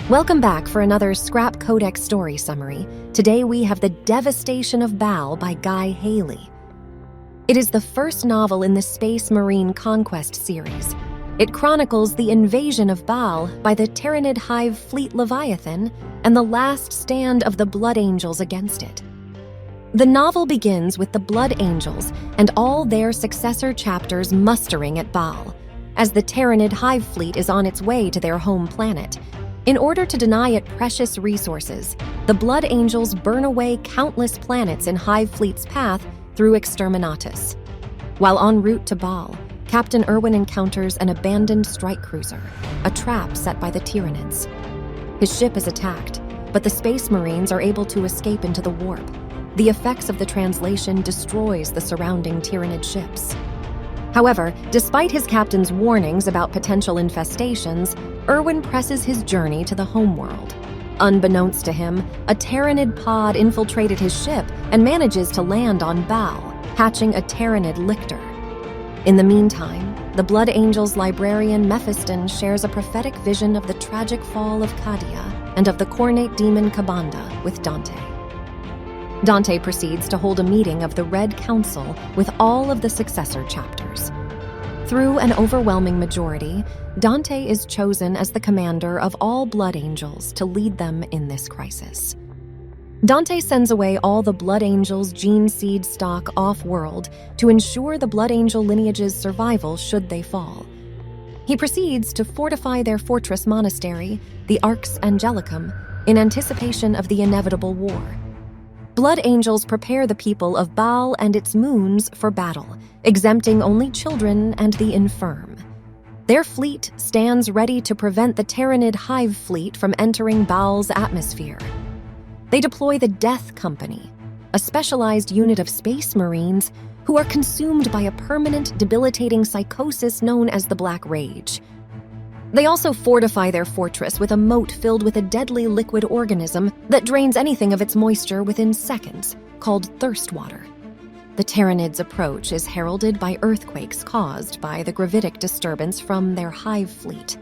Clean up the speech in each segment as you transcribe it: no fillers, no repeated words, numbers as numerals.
Welcome back for another Scrap Codex story summary. Today we have The Devastation of Baal by Guy Haley. It is the first novel in the Space Marine Conquest series. It chronicles the invasion of Baal by the Tyranid Hivefleet Leviathan and the last stand of the Blood Angels against it. The novel begins with the Blood Angels and all their successor chapters mustering at Baal, as the Tyranid Hivefleet is on its way to their home planet. In order to deny it precious resources, the Blood Angels burn away countless planets in Hivefleet's path through Exterminatus. While en route to Baal, Captain Irwin encounters an abandoned strike cruiser, a trap set by the Tyranids. His ship is attacked, but the Space Marines are able to escape into the warp. The effects of the translation destroys the surrounding Tyranid ships. However, despite his captain's warnings about potential infestations, Irwin presses his journey to the homeworld. Unbeknownst to him, a Tyranid pod infiltrated his ship and manages to land on Baal, hatching a Tyranid lictor. In the meantime, the Blood Angels librarian Mephiston shares a prophetic vision of the tragic fall of Cadia and of the cornate demon Kabanda with Dante. Dante proceeds to hold a meeting of the Red Council with all of the Successor Chapters. Through an overwhelming majority, Dante is chosen as the commander of all Blood Angels to lead them in this crisis. Dante sends away all the Blood Angels' gene seed stock off-world to ensure the Blood Angel lineage's survival should they fall. He proceeds to fortify their fortress monastery, the Arx Angelicum, in anticipation of the inevitable war. Blood Angels prepare the people of Baal and its moons for battle, exempting only children and the infirm. Their fleet stands ready to prevent the Tyranid Hivefleet from entering Baal's atmosphere. They deploy the Death Company, a specialized unit of Space Marines who are consumed by a permanent, debilitating psychosis known as the Black Rage. They also fortify their fortress with a moat filled with a deadly liquid organism that drains anything of its moisture within seconds, called thirst water. The Tyranids' approach is heralded by earthquakes caused by the gravitic disturbance from their hive fleet.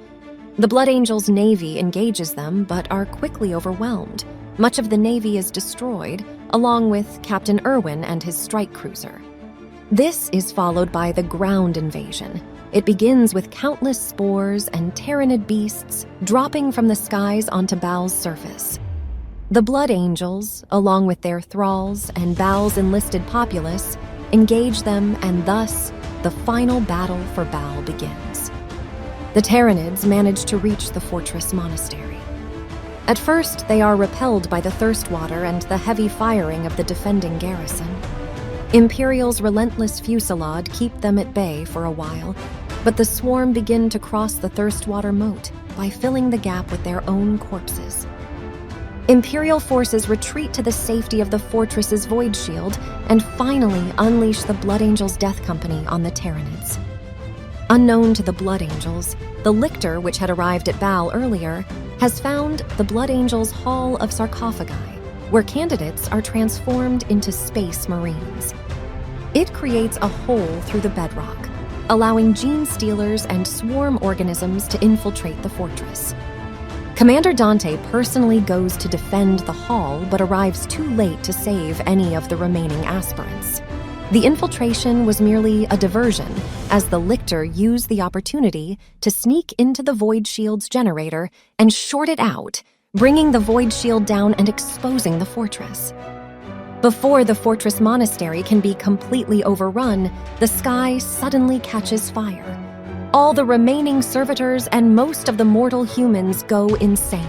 The Blood Angels' navy engages them, but are quickly overwhelmed. Much of the navy is destroyed, along with Captain Irwin and his strike cruiser. This is followed by the ground invasion. It begins with countless spores and Tyranid beasts dropping from the skies onto Baal's surface. The Blood Angels, along with their thralls and Baal's enlisted populace, engage them, and thus, the final battle for Baal begins. The Tyranids manage to reach the fortress monastery. At first, they are repelled by the thirst water and the heavy firing of the defending garrison. Imperial's relentless fusillade keep them at bay for a while, but the swarm begin to cross the thirst water moat by filling the gap with their own corpses. Imperial forces retreat to the safety of the fortress's void shield and finally unleash the Blood Angels' Death Company on the Tyranids. Unknown to the Blood Angels, the lictor, which had arrived at Baal earlier, has found the Blood Angels' Hall of Sarcophagi, where candidates are transformed into Space Marines. It creates a hole through the bedrock, allowing gene stealers and swarm organisms to infiltrate the fortress. Commander Dante personally goes to defend the hall, but arrives too late to save any of the remaining aspirants. The infiltration was merely a diversion, as the lictor used the opportunity to sneak into the Void Shield's generator and short it out, bringing the Void Shield down and exposing the fortress. Before the fortress monastery can be completely overrun, the sky suddenly catches fire. All the remaining servitors and most of the mortal humans go insane,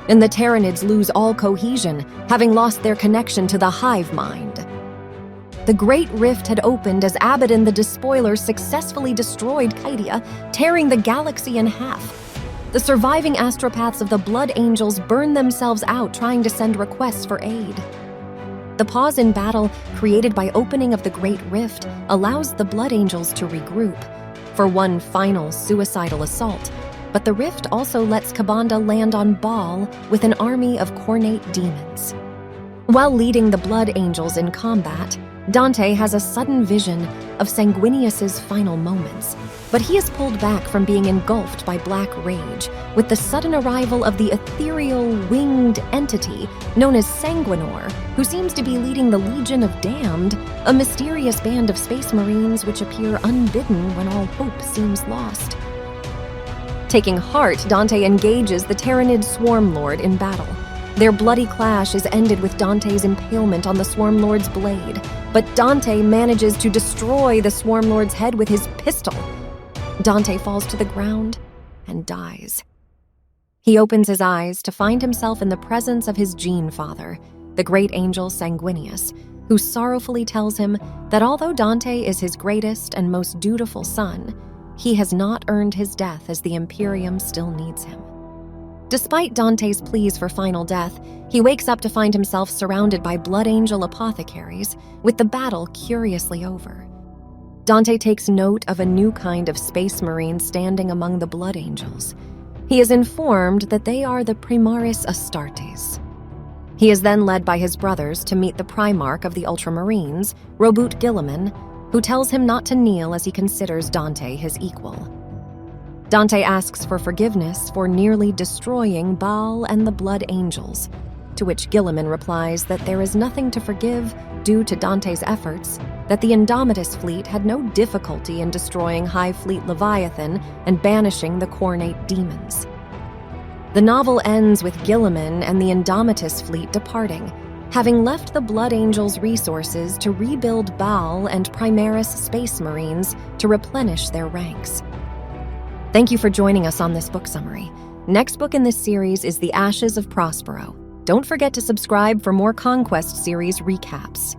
and the Tyranids lose all cohesion, having lost their connection to the hive mind. The Great Rift had opened as Abaddon the Despoiler successfully destroyed Cadia, tearing the galaxy in half. The surviving astropaths of the Blood Angels burn themselves out trying to send requests for aid. The pause in battle created by opening of the Great Rift allows the Blood Angels to regroup for one final suicidal assault, but the rift also lets Kabanda land on Baal with an army of cornate demons. While leading the Blood Angels in combat, Dante has a sudden vision of Sanguinius's final moments, but he is pulled back from being engulfed by black rage with the sudden arrival of the ethereal, winged entity known as Sanguinor, who seems to be leading the Legion of Damned, a mysterious band of space marines which appear unbidden when all hope seems lost. Taking heart, Dante engages the Tyranid Swarm Lord in battle. Their bloody clash is ended with Dante's impalement on the Swarm Lord's blade, but Dante manages to destroy the Swarm Lord's head with his pistol. Dante falls to the ground and dies. He opens his eyes to find himself in the presence of his gene father, the great angel Sanguinius, who sorrowfully tells him that although Dante is his greatest and most dutiful son, he has not earned his death as the Imperium still needs him. Despite Dante's pleas for final death, he wakes up to find himself surrounded by Blood Angel apothecaries, with the battle curiously over. Dante takes note of a new kind of space marine standing among the Blood Angels. He is informed that they are the Primaris Astartes. He is then led by his brothers to meet the Primarch of the Ultramarines, Robert Guilliman, who tells him not to kneel as he considers Dante his equal. Dante asks for forgiveness for nearly destroying Baal and the Blood Angels, to which Guilliman replies that there is nothing to forgive due to Dante's efforts, that the Indomitus fleet had no difficulty in destroying Hivefleet Leviathan and banishing the Cornate demons. The novel ends with Guilliman and the Indomitus fleet departing, having left the Blood Angels' resources to rebuild Baal and Primaris space marines to replenish their ranks. Thank you for joining us on this book summary. Next book in this series is The Ashes of Prospero. Don't forget to subscribe for more Conquest series recaps.